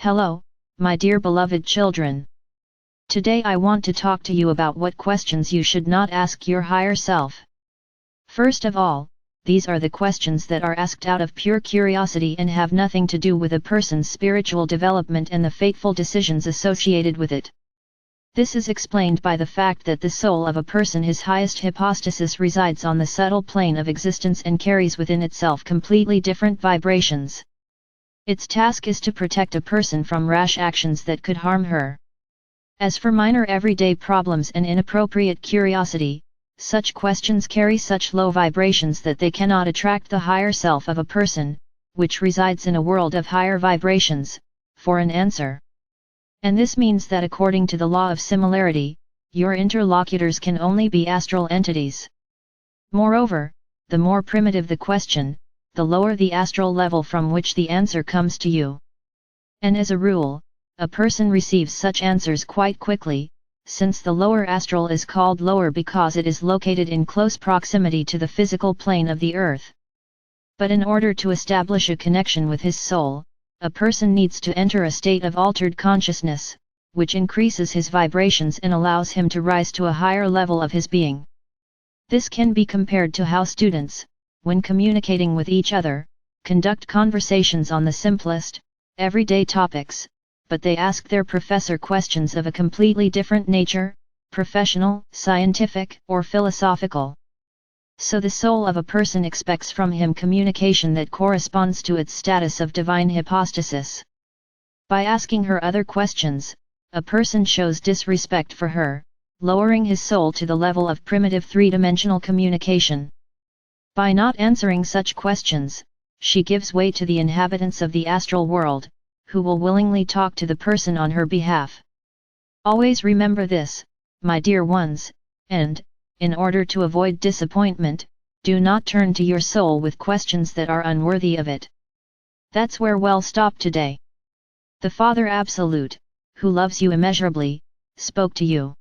Hello, my dear beloved children. Today I want to talk to you about what questions you should not ask your higher self. First of all, these are the questions that are asked out of pure curiosity and have nothing to do with a person's spiritual development and the fateful decisions associated with it. This is explained by the fact that the soul of a person, his highest hypostasis, resides on the subtle plane of existence and carries within itself completely different vibrations. Its task is to protect a person from rash actions that could harm her. As for minor everyday problems and inappropriate curiosity, such questions carry such low vibrations that they cannot attract the higher self of a person, which resides in a world of higher vibrations, for an answer. And this means that according to the law of similarity, your interlocutors can only be astral entities. Moreover, the more primitive the question, the lower the astral level from which the answer comes to you. And as a rule, a person receives such answers quite quickly, since the lower astral is called lower because it is located in close proximity to the physical plane of the earth. But in order to establish a connection with his soul, a person needs to enter a state of altered consciousness, which increases his vibrations and allows him to rise to a higher level of his being. This can be compared to how students, when communicating with each other, conduct conversations on the simplest, everyday topics, but they ask their professor questions of a completely different nature, professional, scientific, or philosophical. So the soul of a person expects from him communication that corresponds to its status of divine hypostasis. By asking her other questions, a person shows disrespect for her, lowering his soul to the level of primitive three-dimensional communication. By not answering such questions, she gives way to the inhabitants of the astral world, who will willingly talk to the person on her behalf. Always remember this, my dear ones, and, in order to avoid disappointment, do not turn to your soul with questions that are unworthy of it. That's where we'll stop today. The Father Absolute, who loves you immeasurably, spoke to you.